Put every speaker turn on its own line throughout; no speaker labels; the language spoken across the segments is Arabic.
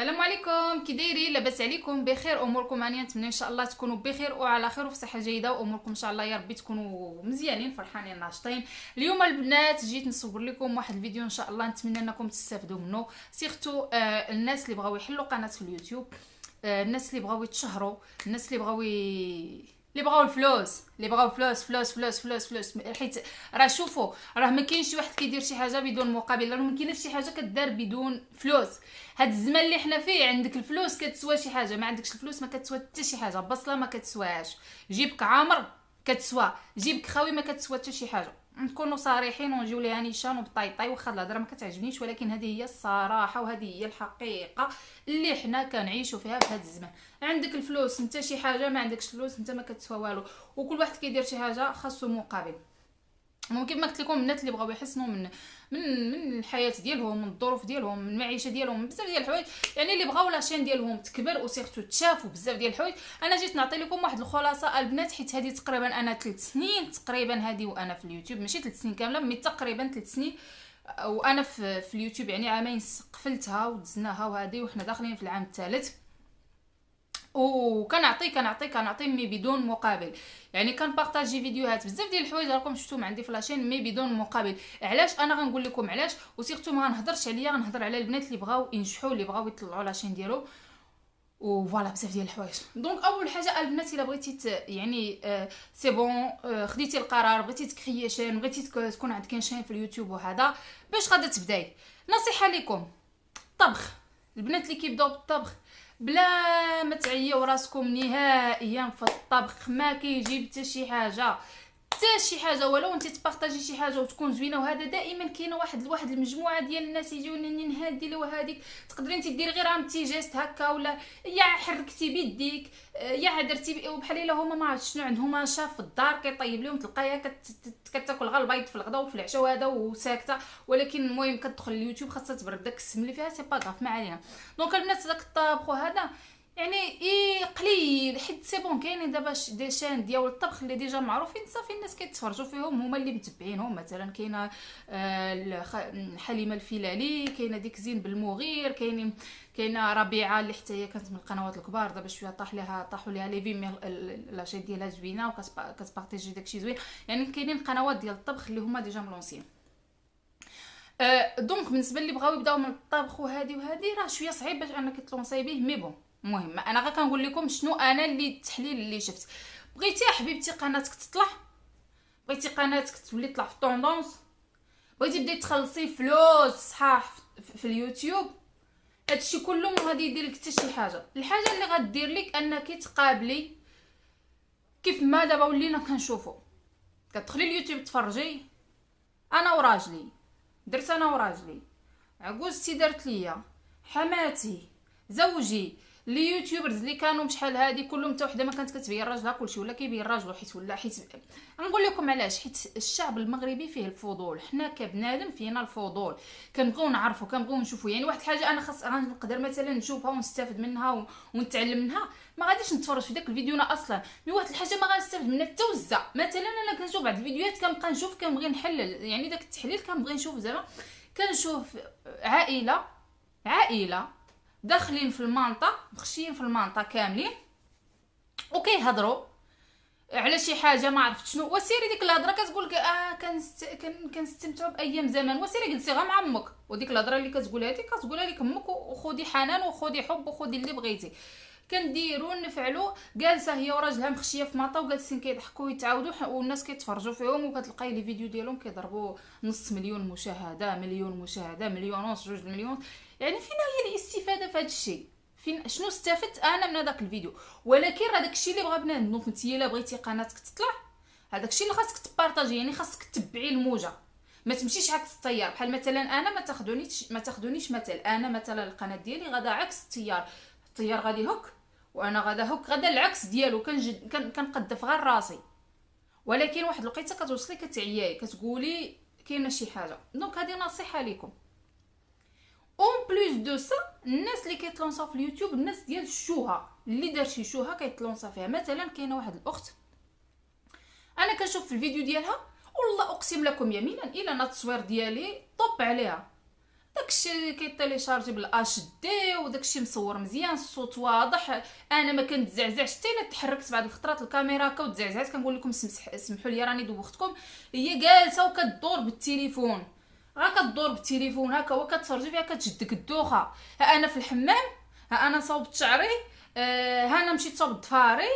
السلام عليكم، كي دايرين؟ لاباس عليكم؟ بخير؟ اموركم هانيه؟ نتمنى ان شاء الله تكونوا بخير وعلى خير وفي صحه جيده، واموركم ان شاء الله يا ربي تكونوا مزيانين فرحانين ناشطين. اليوم البنات جيت نصور لكم واحد الفيديو ان شاء الله نتمنى انكم تستافدوا منه، سيرتو الناس اللي بغاو يحلوا قناه في اليوتيوب، الناس اللي بغاو يتشهروا، الناس اللي بغاو الفلوس، اللي بغاو فلوس فلوس فلوس فلوس فلوس. حيت راه شوفوا، راه ما كاينش شي واحد كيدير شي حاجه بدون مقابل، راه ما كاينش شي حاجه كدار بدون فلوس. هاد الزمان اللي حنا فيه عندك الفلوس كتسوى شي حاجه، ما عندكش الفلوس ما كتسوى حتى شي حاجه، بصله ما كتسواش، جيبك عامر كتسوى، جيبك خاوي ما كتسوى حتى شي حاجه. نكونوا صريحين ونجيو ليها نيشان وبطايطاي، واخا الهضره ما كتعجبنيش ولكن هذه هي الصراحه وهذه هي الحقيقه اللي حنا كنعيشوا فيها في هذا الزمان. عندك الفلوس انت شي حاجه، ما عندكش الفلوس انت ما كتسوى والو، وكل واحد كيدير شي حاجه خاصو مقابل. ممكن ما قلت لكم الناس اللي بغاو يحسنوا من الحياه ديالهم، من الظروف ديالهم، من المعيشه ديالهم، بزاف ديال الحوايج، يعني اللي بغاو لاشين ديالهم تكبر وسيرتو تشافوا بزاف ديال الحوايج. انا جيت نعطي لكم واحد الخلاصه البنات، حيت هذه تقريبا انا 3 سنين تقريبا هذه وانا في اليوتيوب، ماشي 3 سنين كامله مي تقريبا 3 سنين وانا في اليوتيوب، يعني عامين قفلتها ودزناها وهذه وحنا داخلين في العام الثالث. وكنعطي مي بدون مقابل، يعني كنبارطاجي فيديوهات بزاف ديال الحوايج راكم شفتوهم عندي في لاشين مي بدون مقابل. علاش؟ انا غنقول لكم علاش، وسيرتو ما غنهضرش عليا، غنهضر على البنات اللي بغاو ينجحوا، اللي بغاو يطلعوا لاشين ديالو وفوالا بزاف ديال الحوايج. دونك اول حاجه البنات الا بغيتي يعني سي بون، خديتي القرار، بغيتي تكريي شين، بغيتي تكون عندك شين في اليوتيوب وهذا، باش غادا تبداي نصيحه لكم: طبخ. البنات اللي كيبداو بالطبخ بلا ما تعيوا راسكم نهائيا في الطبخ، ما كيجيب حتى شي حاجه، حتى شي حاجه. ولو انت تبارطاجي شي حاجه وتكون زوينه، وهذا دائما كاينه واحد المجموعه ديال الناس يجيو نهار ديري وهذيك، تقدري انت ديري غير عملتي جيست هكا، ولا يا حركتي بيديك يا درتي بحال الا هما ما عرفتش شنو عندهم شاف في الدار كيطيب لهم، تلقايها كتاكل غير البيض في الغدا وفي العشاء وهذا وساكته. ولكن المهم كتدخل اليوتيوب خاصها تبرد داك السم اللي فيها، سي با غاف ما علينا. دونك البنات داك الطبخ وهذا يعني قليل، حيت سي بون كاينين دابا دي شان ديال الطبخ اللي ديجا معروفين صافي، الناس كيتفرجوا فيهم، هما اللي متبعينهم. مثلا كاينه حليمه الفيلالي، كاينه ديك زين بالمغير، كاينه ربيعه اللي حتى هي كانت من القنوات الكبار، دابا شويه طاحوا ليها لي فيمي لاشين ديالها زوينه وكتبارطيجي داكشي زوين. يعني كاينين قنوات ديال الطبخ اللي هما ديجا ملونسين. دونك بالنسبه اللي بغاو يبداو من الطبخ وهذه راه شويه صعيب باش انك تلونسي به، مي بون المهم انا غير كنقول لكم شنو انا اللي التحليل اللي شفت. بغيتي يا حبيبتي قناتك تطلع، بغيتي قناتك تولي تطلع في طوندونس، بغيتي تبداي تخلصي فلوس صحاح في اليوتيوب، هادشي كله ما غادي يدير لك حتى شي حاجه. الحاجه اللي غدير لك انك تقابلي كيف ما دابا ولينا كنشوفوا، كتدخلي اليوتيوب تفرجي. انا وراجلي درت، انا وراجلي، عجوزتي دارت ليا، حماتي، زوجي، لي يوتيوبرز اللي كانوا بشحال هادي كلهم حتى وحده ما كانت كتبين راجلها، كلشي ولا كيبين راجلو، حيت نقول لكم علاش، حيت الشعب المغربي فيه الفضول، حنا كبنادم فينا الفضول، كنبغيو نعرفوا، كنبغيو نشوفوا. يعني واحد الحاجه انا خاص غنقدر مثلا نشوفها ونستافد منها ونتعلم منها، ما غاديش نتفرج في داك الفيديو انا اصلا. مي واحد الحاجه ما غنستافد منها حتى وزه. مثلا انا كنشوف بعض الفيديوهات كنبقى نشوف، كنبغي نحلل، يعني داك التحليل كنبغي نشوف زعما. كنشوف عائله داخلين في المانطا، مخشيين في المانطا كاملين، وكيهضروا على شي حاجه ما عرفت شنو، وسيري ديك الهضره كتقول لك كنستمتعوا بايام زمان، وسيري جلسي غير مع امك، وديك الهضره اللي كتقولها لك كتقولها لك امك، وخدي حنان وخدي حب وخدي اللي بغيتي. كنديروا نفعلوا، جالسه هي وراجلها مخشيه في ماطا وجالسين كيضحكوا ويتعاودوا، والناس كيتفرجوا فيهم، وكتلقاي لي فيديو ديالهم كيضربوا نص مليون مشاهده، مليون مشاهده، مليون ونص، 2 مليون. يعني فين هي الاستفاده في هذا الشيء؟ فين شنو استفدت انا من هذاك الفيديو؟ ولكن راه داكشي اللي بغا بنادم. دونك انت الا بغيتي قناتك تطلع، هذاك الشيء اللي خاصك تبارطاجي، يعني خاصك تتبعي الموجه، ما تمشيش عكس التيار. بحال مثلا انا ما تاخذونيش مثل، انا مثلا القناه ديالي غادا عكس التيار غادي هك، وانا غادا العكس ديالو، كنقدف غير راسي. ولكن واحد الوقيته كتوصلي كتعياي، كتقولي كاينه شي حاجه. دونك هذه نصيحه لكم. اون بليس دو سا، الناس اللي كيتلونسا في اليوتيوب، الناس ديال الشوهه، اللي دار شي شوهه كيتلونسا فيها. مثلا كاينه واحد الاخت انا كنشوف في الفيديو ديالها، والله اقسم لكم يمينا الا انا التصوير ديالي طب عليها، داكشي كيتيليشارجي بالاش دي، وداكشي مصور مزيان، الصوت واضح. انا ما كنتزعزعش حتى الا تحركت بعض الخطرات الكاميرا هكا وتزعزعت، كنقول لكم سمحوا لي راني دوختكم. هي جالسه وكدور بالتليفون، راه كدور بالتليفون هكا وكتفرجي فيها كتشدك الدوخه. ها انا في الحمام، ها انا صوبت شعري، ها انا مشيت صوبت ضفاري،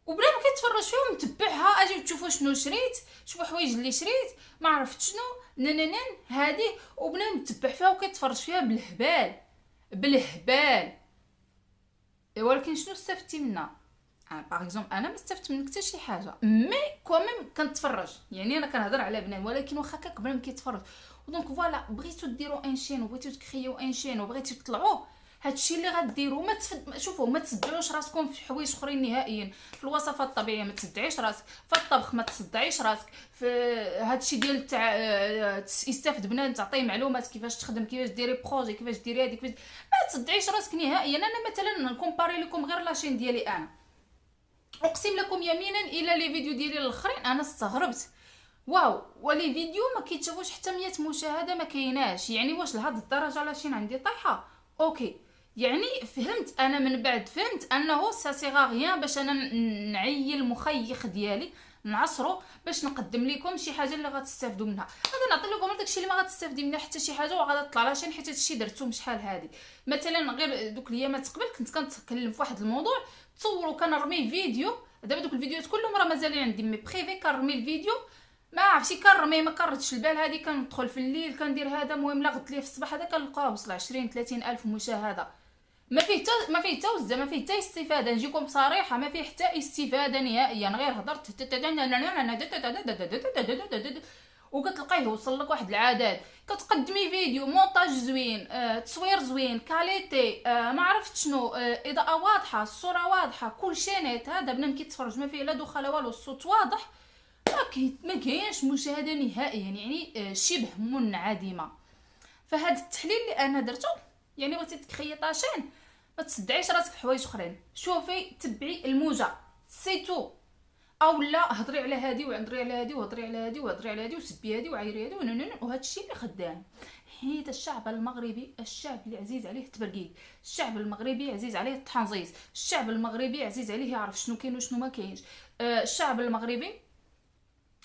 وبلا ما كيتفرج فيها ومتبعها. اجي تشوفوا شنو شريت، شوفوا حوايج اللي شريت ما عرفت شنو نننن هذه، وبلا متبع فيها وكيتفرج فيها بالهبال بالهبال. ولكن شنو استفدتي منها؟ باغ اكزومبل انا ما استفدت منك حتى شي حاجه، مي كوميم كنتفرج. يعني انا كنهضر على بنان، ولكن واخا هكاك بنادم كيتفرج. دونك فوالا، بغيتو ديروا ان شين وبغيتو تكريو ان شين وبغيتو تطلعوه، هادشي اللي غديروا. شوفوا ما تصدعوش راسكم في حوايج اخرين نهائيا. في الوصفات الطبيعيه ما تصدعيش راسك، في الطبخ ما تصدعيش راسك، في هادشي ديال تاع يستافد بنادم تعطيه معلومات كيفاش تخدم، كيفاش ديري بروجي، كيفاش ديري هادي، كيفاش ما تصدعيش راسك نهائيا. انا مثلا نكومباري لكم غير لاشين ديالي، انا اقسم لكم يمينا الى لي فيديو ديالي الاخرين انا استغربت. واو، ولي فيديو ما كيتشافوش حتى 100 مشاهده، ما كايناش. يعني واش لهاد الدرجه لاشين عندي طايحه؟ اوكي، يعني فهمت انا من بعد، فهمت انه سا غيان باش انا نعيي المخيخ ديالي نعصرو باش نقدم لكم شي حاجه اللي غتستافدوا منها. غادي نعطي لكم داكشي اللي ما غتستافدي منه حتى شي حاجه، وغادي تطلع لاشين حيت هادشي درتو شحال هادي. مثلا غير دوك الايامات قبل كنت كنتكلم في واحد الموضوع، تصوروا كنرمي فيديو. دابا دوك الفيديوهات كلهم راه مازال عندي مي بريفي، كنرمي الفيديو ما عرفتي كنرمي، ما كردش البال. هذه كندخل في الليل كندير هذا، المهم لا غد ليه في الصباح هذا كنلقاه وصل 20 30 الف مشاهده. ما فيه حتى وزه، ما فيه حتى استفاده. نجيكم بصريحه، ما فيه حتى استفاده نهائيا، غير هضرت وكتلقايه وصل لك واحد العدد. كتقدمي فيديو مونتاج زوين، تصوير زوين، كاليتي، ما عرفت شنو، اضاءه واضحه، الصوره واضحه، كل شيء نيت. هذا بنادم كيتفرج ما فيه لا دوخه لا والو، الصوت واضح، ما كاينش مشاهده نهائيا، يعني شبه منعدمه. فهاد التحليل اللي انا درتو، يعني بغيتي تكريي طاشين ما تصدعيش راسك في حوايج اخرين، شوفي تبعي الموجه سيتو، او لا هضري على هادي وهضري على هادي وهضري على هادي وهضري على هادي وسبي هادي وعايري هادي وهذا الشيء اللي خدام. حيت الشعب المغربي، الشعب اللي عزيز عليه التبرقيق، الشعب المغربي عزيز عليه التحنظيظ، الشعب المغربي عزيز عليه يعرف شنو كاين وشنو ما كاينش. الشعب المغربي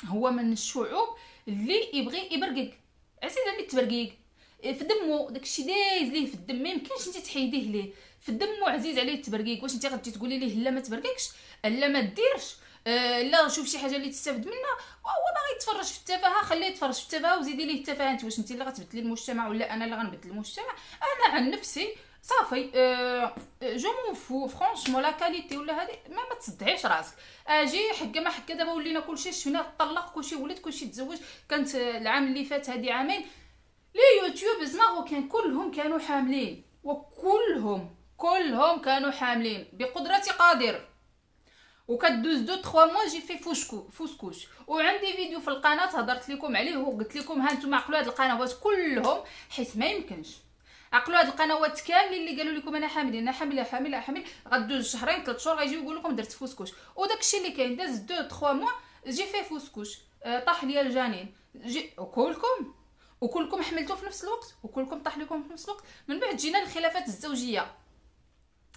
هو من الشعوب اللي يبغي يبرقق، عزيز عليه التبرقيق في دمو، داكشي دايز ليه في الدم، ما يمكنش انت تحيديه ليه في دمو، عزيز عليه التبرقيق. واش انت غتجي تقولي ليه لا ما تبرققش، لا ما ديرش، لا شوف شي حاجه اللي تستافد منها، وهو باغي يتفرج في التفاهه، خليه يتفرج في التفاهه وزيدي ليه التفاهه. انت واش انت اللي غتبدلي المجتمع ولا انا اللي غنبدل المجتمع؟ انا عن نفسي صافي، جو مون فو فرانشمون لا كاليتي ولا هذه ما تصدعيش راسك. اجي حكا ما حكا، دابا ولينا كلشي شفنا، طلق كلشي ولد كلشي تزوج. كانت العام اللي فات هذه عامين لي يوتيوب ماروكان كلهم كانوا حاملين، كلهم كانوا حاملين بقدرة قادر. وكدوز 2-3 موا جي في فوسكوش. وعندي فيديو في القناه هضرت لكم عليه وقلت لكم ها نتوما عقلوا هاد القنوات كلهم، حيت ما يمكنش عقلوا هاد القنوات كاملين اللي قالوا لكم انا حامل غدوز شهرين 3 شهور غيجيو يقول لكم درت فوسكوش. وداكشي اللي كاين داز 2-3 موا جي في فوسكوش، طاح ليا الجنين، جي وكلكم حملتوا في نفس الوقت، وكلكم طاح لكم في نفس الوقت. من بعد جينا الخلافات الزوجيه،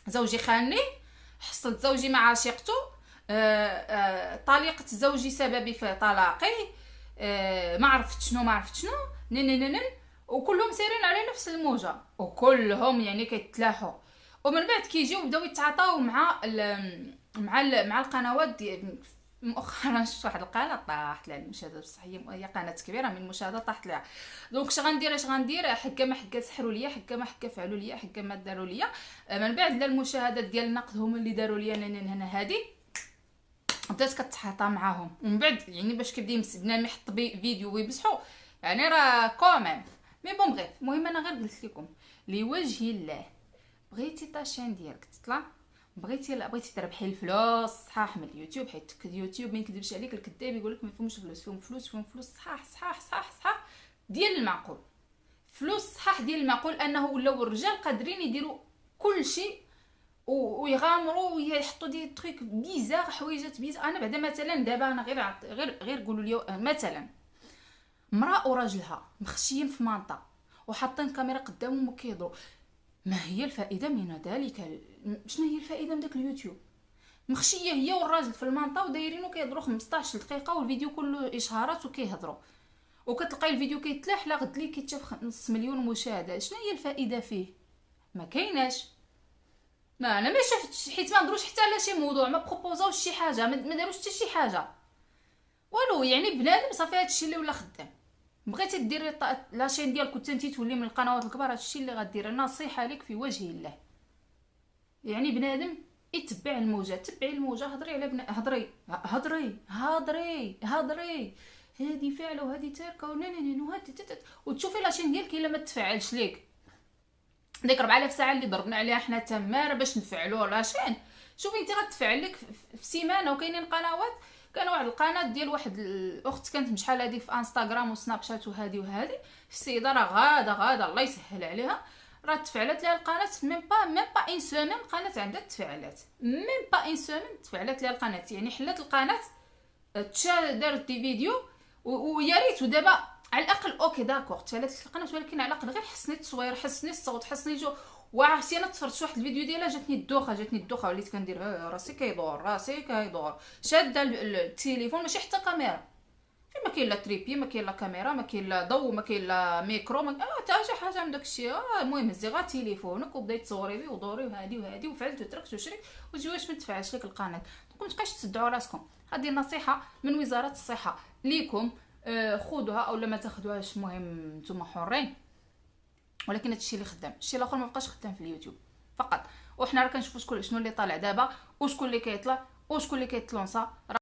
زوجي خاني، حصلت زوجي مع عشيقته، طليقة زوجي سببي في طلاقي، ما عرفت شنو نن وكلهم سيرين على نفس الموجه، وكلهم يعني كيتلاحوا. ومن بعد كيجيو بداو يتعاطاو مع القنوات ديال مؤخرا. شفت واحد القناه طاحت لها المشاهده، بصح هي قناه كبيره من المشاهده طاحت لها. دونك اش غندير حكا ما حكا سحروا ليا، حكا ما حكا فعلوا ليا، حكا ما داروا ليا. من بعد لا المشاهدات ديال النقد هما اللي داروا ليا هنا هذه، بدات كتحاطى معاهم. ومن بعد يعني باش كيبدا بنادم يحط فيديو ويمسحو، يعني راه كوميم مي بون بغيت. المهم انا غير قلت لكم لوجه الله، بغيتي طاشين ديالك تطلع، بغيتي تربحي الفلوس صحاح من اليوتيوب، حيت اليوتيوب ما يكذبش عليك، الكذاب يقول لك ما فيهمش فلوس، فيهم فلوس صحاح ديال المعقول، فلوس صحاح ديال المعقول. انه ولاو الرجال قادرين يديروا كل شيء ويغامروا ويحطوا دي تريك بيزار، حويجات بيزار. انا بعدا مثلا دابا انا غير قولوا لي مثلا امراه وراجلها مخشيين في منطقه وحاطين كاميرا قدامهم وكيهضروا. ما هي الفائده من ذلك؟ شنو هي الفائده من داك اليوتيوب؟ مخشيه هي والراجل في المنطقه ودايرينو كيهضروا 15 دقيقه والفيديو كله اشهارات وكيهضروا، وكتلقاي الفيديو كيتلاح لا غد لي كيتشاف نص مليون مشاهده. شنو هي الفائده فيه؟ ما كايناش. ما انا ما شفتش، حيت ما هضروش حتى على شي موضوع، ما بروبوزاوش شي حاجه، ما داروش حتى شي حاجه والو. يعني بنادم صافي هادشي اللي ولا خدام. بغيتي ديري لاشين ديالك وانتي تولي من القنوات الكبار، هادشي اللي غدير. نصيحه لك في وجه الله، يعني بنادم يتبع الموجه، تبعي الموجه، هضري على هضري هضري هضري هضري، هادي فعله وهادي تاركه وهادي وتشوفي لاشين ديالك الا ما تفعلش ليك ديك 4000 ساعه اللي ضربنا عليها حنا تماره باش نفعلوا لاشين. شوفي انت غتفعل لك في سيمانه. وكاينين قنوات، كان واحد القناه ديال واحد الاخت كانت شحال هذيك في انستغرام وسناب شات وهذه السيده راه غاده الله يسهل عليها، راه تفعلت لها القناه ميم با ان سيمين. القناه عندها تفعلات ميم با ان سيمين، تفعلت لها القناه. يعني حلات القناه، دارت دي فيديو ويا ريت. ودابا على الاقل اوكي داكور تفعلت القناه، ولكن على الاقل غير حسني التصوير، حسني الصوت، حسني جو. وعرفتي انا تفرجت واحد الفيديو ديالها جاتني الدوخه وليت كندير راسي كيدور شاده التليفون ماشي حتى كاميرا. ما كاين لا تريبي، ما كاين لا كاميرا، ما كاين لا ضو، ما كاين لا ميكرو، ما حتى شي حاجه من داكشي. المهم هزي غير تليفونك وبداي تصوري بيه ودوري وهادي وفعلت وتركت وشريك وتجي واش ما تفعلش لك القناه. ما تبقاش تصدعوا راسكم. هذه نصيحه من وزاره الصحه ليكم، خذوها او لا ما تاخذوهاش، المهم نتوما حرين. ولكن هادشي اللي خدام، الشيء الاخر ما بقاش خدام في اليوتيوب فقط. وحنا راه كنشوفوا شنو اللي طالع دابا، وشكون اللي كيطلع وشكون اللي كيتلونسا.